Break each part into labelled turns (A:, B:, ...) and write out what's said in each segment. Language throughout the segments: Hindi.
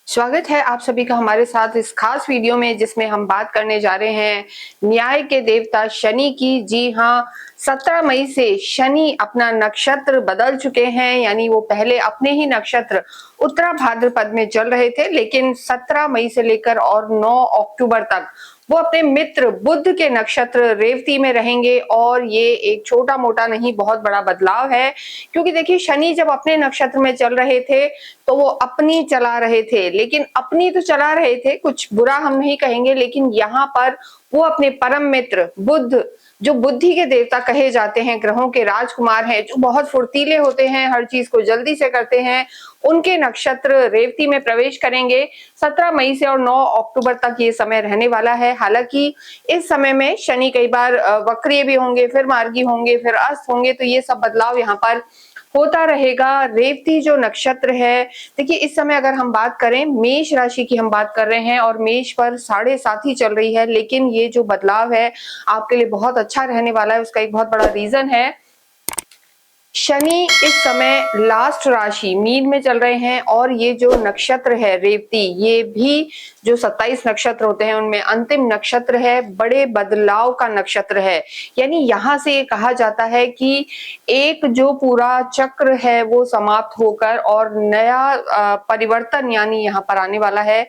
A: स्वागत है आप सभी का हमारे साथ इस खास वीडियो में, जिसमें हम बात करने जा रहे हैं न्याय के देवता शनि की। जी हाँ, 17 मई से शनि अपना नक्षत्र बदल चुके हैं। यानी वो पहले अपने ही नक्षत्र उत्तरा भाद्रपद में चल रहे थे, लेकिन 17 मई से लेकर और 9 अक्टूबर तक वो अपने मित्र बुध के नक्षत्र रेवती में रहेंगे। और ये एक छोटा मोटा नहीं, बहुत बड़ा बदलाव है। क्योंकि देखिए, शनि जब अपने नक्षत्र में चल रहे थे तो वो अपनी चला रहे थे, लेकिन अपनी तो चला रहे थे, कुछ बुरा हम नहीं कहेंगे, लेकिन यहाँ पर वो अपने परम मित्र बुध, जो बुद्धि के देवता कहे जाते हैं, ग्रहों के राजकुमार हैं, जो बहुत फुर्तीले होते हैं, हर चीज को जल्दी से करते हैं, उनके नक्षत्र रेवती में प्रवेश करेंगे 17 मई से। और 9 अक्टूबर तक ये समय रहने वाला है। हालांकि इस समय में शनि कई बार वक्रीय भी होंगे, फिर मार्गी होंगे, फिर अस्त होंगे, तो ये सब बदलाव यहाँ पर होता रहेगा। रेवती जो नक्षत्र है, देखिए इस समय अगर हम बात करें, मेष राशि की हम बात कर रहे हैं और मेष पर 7.5 ही चल रही है, लेकिन ये जो बदलाव है आपके लिए बहुत अच्छा रहने वाला है। उसका एक बहुत बड़ा रीजन है, शनि इस समय लास्ट राशि मीन में चल रहे हैं। और ये जो नक्षत्र है रेवती, ये भी जो 27 नक्षत्र होते हैं उनमें अंतिम नक्षत्र है, बड़े बदलाव का नक्षत्र है। यानी यहां से ये कहा जाता है कि एक जो पूरा चक्र है वो समाप्त होकर और नया परिवर्तन यानी यहाँ पर आने वाला है।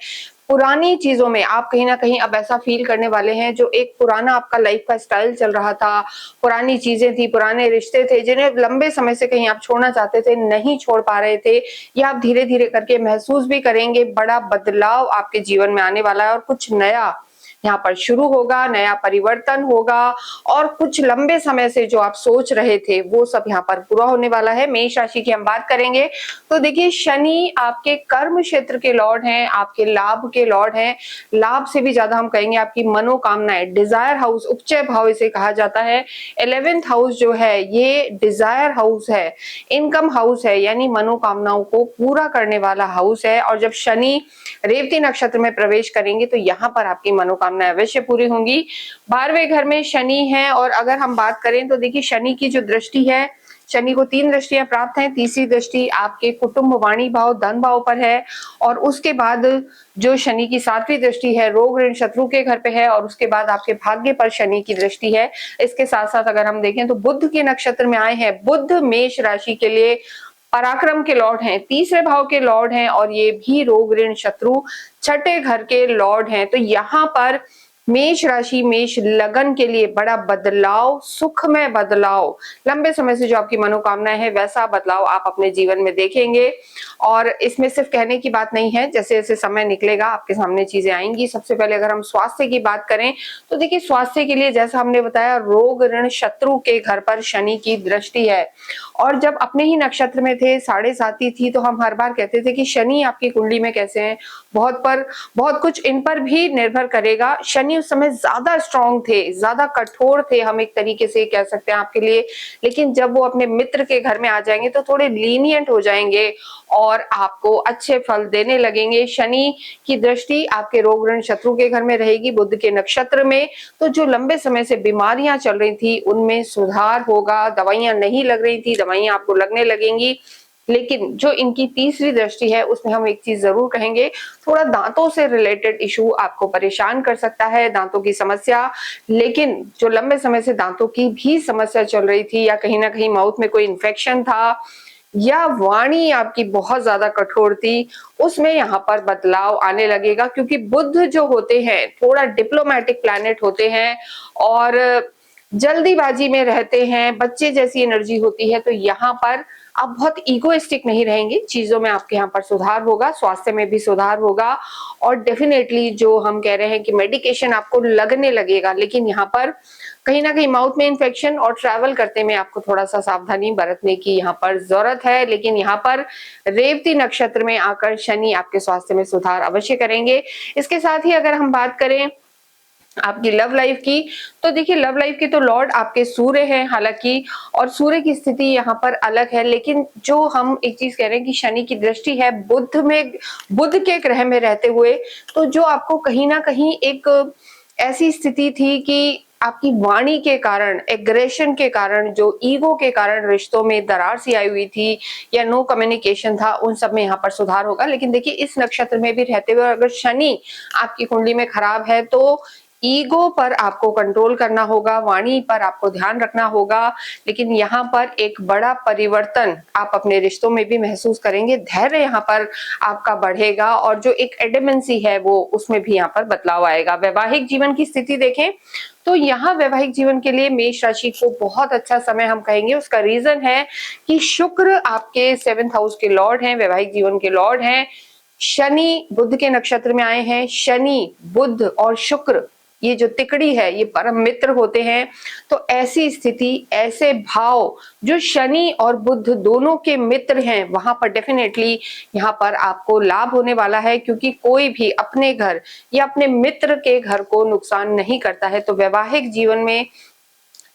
A: पुरानी चीजों में आप कहीं ना कहीं अब ऐसा फील करने वाले हैं, जो एक पुराना आपका लाइफ का स्टाइल चल रहा था, पुरानी चीजें थी, पुराने रिश्ते थे, जिन्हें लंबे समय से कहीं आप छोड़ना चाहते थे, नहीं छोड़ पा रहे थे, या आप धीरे धीरे करके महसूस भी करेंगे। बड़ा बदलाव आपके जीवन में आने वाला है और कुछ नया यहाँ पर शुरू होगा, नया परिवर्तन होगा। और कुछ लंबे समय से जो आप सोच रहे थे वो सब यहाँ पर पूरा होने वाला है। मेष राशि की हम बात करेंगे तो देखिए, शनि आपके कर्म क्षेत्र के लॉर्ड हैं, आपके लाभ के लॉर्ड हैं। लाभ से भी ज्यादा हम कहेंगे आपकी मनोकामनाएं, डिजायर हाउस, उपचय भाव इसे कहा जाता है। 11th हाउस जो है ये डिजायर हाउस है, इनकम हाउस है, यानी मनोकामनाओं को पूरा करने वाला हाउस है। और जब शनि रेवती नक्षत्र में प्रवेश करेंगे तो यहाँ पर आपकी मनोकामनाएं अवश्य पूरी होंगी। 12वें घर में शनि है, और अगर हम बात करें तो देखिए, शनि की जो दृष्टि है, शनि को 3 दृष्टियां प्राप्त हैं। तीसरी दृष्टि आपके कुटुंब, वाणी भाव, धन भाव पर है। और उसके बाद जो शनि की 7वीं दृष्टि है, रोग ऋण शत्रु के घर पे है। और उसके बाद आपके भाग्य पर शनि की दृष्टि है। इसके साथ साथ अगर हम देखें तो बुध के नक्षत्र में आए हैं। बुध मेष राशि के लिए पराक्रम के लॉर्ड हैं, तीसरे भाव के लॉर्ड हैं, और ये भी रोग ऋण शत्रु 6ठे घर के लॉर्ड हैं। तो यहाँ पर मेष राशि, मेष लगन के लिए बड़ा बदलाव, सुखमय बदलाव, लंबे समय से जो आपकी मनोकामनाएं है वैसा बदलाव आप अपने जीवन में देखेंगे। और इसमें सिर्फ कहने की बात नहीं है, जैसे जैसे समय निकलेगा आपके सामने चीजें आएंगी। सबसे पहले अगर हम स्वास्थ्य की बात करें तो देखिए, स्वास्थ्य के लिए जैसा हमने बताया, रोग ऋण शत्रु के घर पर शनि की दृष्टि है। और जब अपने ही नक्षत्र में थे, 7.5 थी, तो हम हर बार कहते थे कि शनि आपकी कुंडली में कैसे हैं, बहुत कुछ इन पर भी निर्भर करेगा। शनि उस समय ज्यादा स्ट्रांग थे, ज्यादा कठोर थे, हम एक तरीके से कह सकते हैं आपके लिए। लेकिन जब वो अपने मित्र के घर में आ जाएंगे तो थोड़े लीनियंट हो जाएंगे और आपको अच्छे फल देने लगेंगे। शनि की दृष्टि आपके रोग ऋण शत्रु के घर में रहेगी, बुध के नक्षत्र में। तो जो लंबे समय से बीमारियां चल रही थी उनमें सुधार होगा, दवाइयां नहीं लग रही थी, दवाइयां आपको लगने लगेंगी। लेकिन जो इनकी तीसरी दृष्टि है उसमें हम एक चीज जरूर कहेंगे, थोड़ा दांतों से रिलेटेड इशू आपको परेशान कर सकता है, दांतों की समस्या। लेकिन जो लंबे समय से दांतों की भी समस्या चल रही थी, या कहीं ना कहीं माउथ में कोई इन्फेक्शन था, या वाणी आपकी बहुत ज्यादा कठोर थी, उसमें यहाँ पर बदलाव आने लगेगा। क्योंकि बुध जो होते हैं थोड़ा डिप्लोमेटिक प्लैनेट होते हैं और जल्दीबाजी में रहते हैं, बच्चे जैसी एनर्जी होती है। तो यहाँ पर आप बहुत इगोइस्टिक नहीं रहेंगे, चीजों में आपके यहाँ पर सुधार होगा, स्वास्थ्य में भी सुधार होगा। और डेफिनेटली जो हम कह रहे हैं कि मेडिकेशन आपको लगने लगेगा, लेकिन यहाँ पर कहीं ना कहीं माउथ में इन्फेक्शन और ट्रैवल करते में आपको थोड़ा सा सावधानी बरतने की यहाँ पर जरूरत है। लेकिन यहाँ पर रेवती नक्षत्र में आकर शनि आपके स्वास्थ्य में सुधार अवश्य करेंगे। इसके साथ ही अगर हम बात करें आपकी लव लाइफ की, तो देखिए, लव लाइफ के तो लॉर्ड आपके सूर्य हैं हालांकि, और सूर्य की स्थिति यहाँ पर अलग है। लेकिन जो हम एक चीज कह रहे हैं कि शनि की दृष्टि है बुध में, बुध के ग्रह में रहते हुए, तो जो आपको कहीं ना कहीं एक ऐसी स्थिति थी कि आपकी वाणी के कारण, एग्रेशन के कारण, जो ईगो के कारण रिश्तों में दरार सी आई हुई थी या नो कम्युनिकेशन था, उन सब में यहाँ पर सुधार होगा। लेकिन देखिए इस नक्षत्र में भी रहते हुए अगर शनि आपकी कुंडली में खराब है तो ईगो पर आपको कंट्रोल करना होगा, वाणी पर आपको ध्यान रखना होगा। लेकिन यहाँ पर एक बड़ा परिवर्तन आप अपने रिश्तों में भी महसूस करेंगे, धैर्य यहाँ पर आपका बढ़ेगा और जो एक एडेमेंसी है वो उसमें भी यहाँ पर बदलाव आएगा। वैवाहिक जीवन की स्थिति देखें तो यहाँ वैवाहिक जीवन के लिए मेष राशि को बहुत अच्छा समय हम कहेंगे। उसका रीजन है कि शुक्र आपके 7th हाउस के लॉर्ड हैं, वैवाहिक जीवन के लॉर्ड हैं। शनि बुध के नक्षत्र में आए हैं। शनि, बुध और शुक्र ये जो तिकड़ी है ये परम मित्र होते हैं। तो ऐसी स्थिति, ऐसे भाव जो शनि और बुध दोनों के मित्र हैं, वहां पर डेफिनेटली यहाँ पर आपको लाभ होने वाला है, क्योंकि कोई भी अपने घर या अपने मित्र के घर को नुकसान नहीं करता है। तो वैवाहिक जीवन में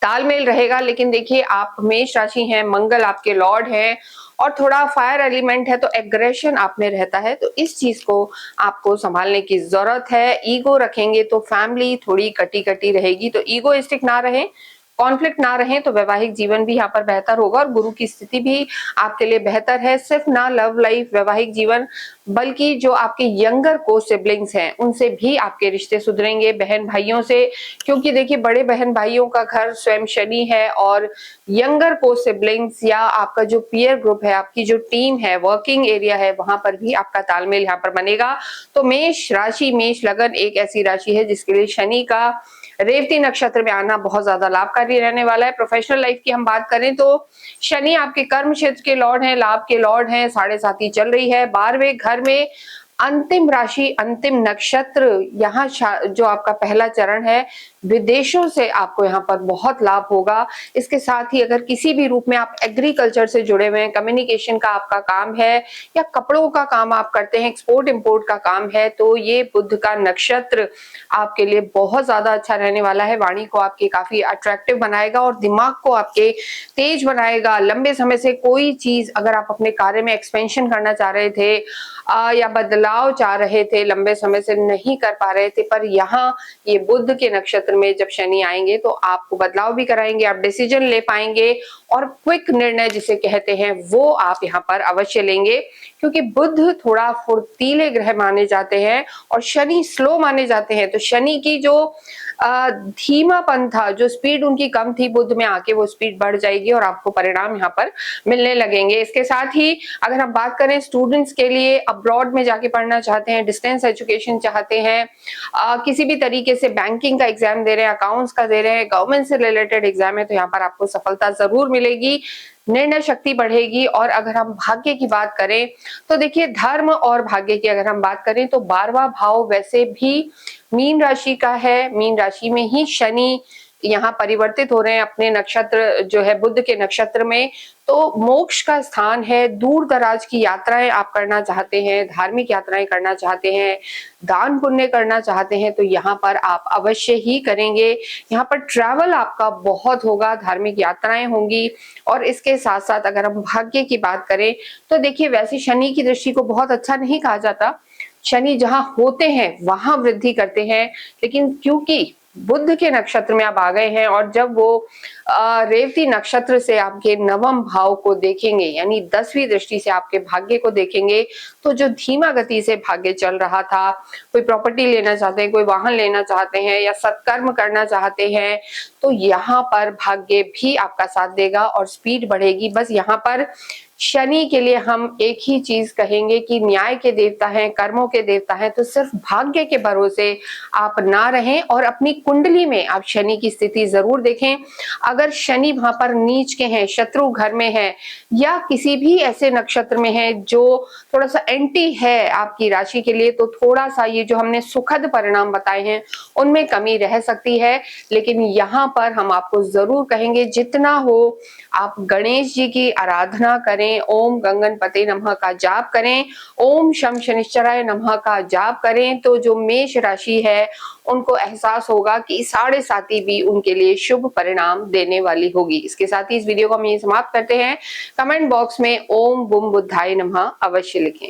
A: तालमेल रहेगा। लेकिन देखिए आप मेष राशि हैं, मंगल आपके लॉर्ड हैं और थोड़ा फायर एलिमेंट है तो एग्रेशन आप में रहता है, तो इस चीज को आपको संभालने की जरूरत है। ईगो रखेंगे तो फैमिली थोड़ी कटी कटी रहेगी, तो ईगोइस्टिक ना रहे, कॉन्फ्लिक्ट ना रहे तो वैवाहिक जीवन भी यहाँ पर बेहतर होगा और गुरु की स्थिति भी आपके लिए बेहतर है। सिर्फ ना लव लाइफ, वैवाहिक जीवन, बल्कि जो आपके यंगर को सिबलिंग्स हैं उनसे भी आपके रिश्ते सुधरेंगे, बहन भाइयों से, क्योंकि देखिए बड़े बहन भाइयों का घर स्वयं शनि है और यंगर को सिबलिंग्स या आपका जो पीयर ग्रुप है, आपकी जो टीम है, वर्किंग एरिया है, वहां पर भी आपका तालमेल यहाँ पर बनेगा। तो मेष राशि, मेष लगन एक ऐसी राशि है जिसके लिए शनि का रेवती नक्षत्र में आना बहुत ज्यादा लाभकारी रहने वाला है। प्रोफेशनल लाइफ की हम बात करें तो शनि आपके कर्म क्षेत्र के लॉर्ड हैं, लाभ के लॉर्ड हैं, 7.5 चल रही है 12वें घर में। अंतिम राशि, अंतिम नक्षत्र, यहाँ जो आपका पहला चरण है, विदेशों से आपको यहाँ पर बहुत लाभ होगा। इसके साथ ही अगर किसी भी रूप में आप एग्रीकल्चर से जुड़े हुए हैं, कम्युनिकेशन का आपका काम है या कपड़ों का काम आप करते हैं, एक्सपोर्ट इंपोर्ट का काम है, तो ये बुध का नक्षत्र आपके लिए बहुत ज्यादा अच्छा रहने वाला है। वाणी को आपके काफी अट्रैक्टिव बनाएगा और दिमाग को आपके तेज बनाएगा। लंबे समय से कोई चीज अगर आप अपने कार्य में एक्सपेंशन करना चाह रहे थे या बदलाव चाह रहे थे, लंबे समय से नहीं कर पा रहे थे, पर यहाँ ये बुध के नक्षत्र में जब शनि आएंगे तो आपको बदलाव भी कराएंगे, आप डिसीजन ले पाएंगे और क्विक निर्णय जिसे कहते हैं वो आप यहाँ पर अवश्य लेंगे, क्योंकि बुध थोड़ा फुर्तीले ग्रह माने जाते हैं और शनि स्लो माने जाते हैं। तो शनि की जो धीमापन था, जो स्पीड उनकी कम थी, बुध में आके वो स्पीड बढ़ जाएगी और आपको परिणाम यहाँ पर मिलने लगेंगे। इसके साथ ही अगर हम बात करें स्टूडेंट्स के लिए, अब्रॉड में जाके पढ़ना चाहते हैं, डिस्टेंस एजुकेशन चाहते हैं, किसी भी तरीके से बैंकिंग का एग्जाम दे रहे हैं, अकाउंट्स का दे रहे हैं, गवर्नमेंट से रिलेटेड एग्जाम है, तो यहाँ पर आपको सफलता जरूर मिलेगी, निर्णय शक्ति बढ़ेगी। और अगर हम भाग्य की बात करें तो देखिए धर्म और भाग्य की अगर हम बात करें तो 12वां भाव वैसे भी मीन राशि का है। मीन राशि में ही शनि यहाँ परिवर्तित हो रहे हैं अपने नक्षत्र जो है बुध के नक्षत्र में, तो मोक्ष का स्थान है। दूर दराज की यात्राएं आप करना चाहते हैं, धार्मिक यात्राएं करना चाहते हैं, दान पुण्य करना चाहते हैं, तो यहाँ पर आप अवश्य ही करेंगे। यहाँ पर ट्रैवल आपका बहुत होगा, धार्मिक यात्राएं होंगी। और इसके साथ साथ अगर हम भाग्य की बात करें तो देखिए वैसे शनि की दृष्टि को बहुत अच्छा नहीं कहा जाता, शनि जहां होते हैं वहां वृद्धि करते हैं, लेकिन क्योंकि बुध के नक्षत्र में आप आ गए हैं और जब वो रेवती नक्षत्र से आपके 9वें भाव को देखेंगे, यानी 10वीं दृष्टि से आपके भाग्य को देखेंगे, तो जो धीमा गति से भाग्य चल रहा था, कोई प्रॉपर्टी लेना चाहते हैं, कोई वाहन लेना चाहते हैं या सत्कर्म करना चाहते हैं, तो यहाँ पर भाग्य भी आपका साथ देगा और स्पीड बढ़ेगी। बस यहाँ पर शनि के लिए हम एक ही चीज कहेंगे कि न्याय के देवता हैं, कर्मों के देवता हैं, तो सिर्फ भाग्य के भरोसे आप ना रहें और अपनी कुंडली में आप शनि की स्थिति जरूर देखें। अगर शनि वहां पर नीच के हैं, शत्रु घर में है या किसी भी ऐसे नक्षत्र में है जो थोड़ा सा एंटी है आपकी राशि के लिए, तो थोड़ा सा ये जो हमने सुखद परिणाम बताए हैं उनमें कमी रह सकती है। लेकिन यहाँ पर हम आपको जरूर कहेंगे जितना हो आप गणेश जी की आराधना करें, ओम गंगनपते नमः का जाप करें, ओम शम शनिश्चराय नमः का जाप करें, तो जो मेष राशि है उनको एहसास होगा कि 7.5 भी उनके लिए शुभ परिणाम देने वाली होगी। इसके साथ ही इस वीडियो को हम यही समाप्त करते हैं। कमेंट बॉक्स में ओम बुम बुद्धाय नमः अवश्य लिखें।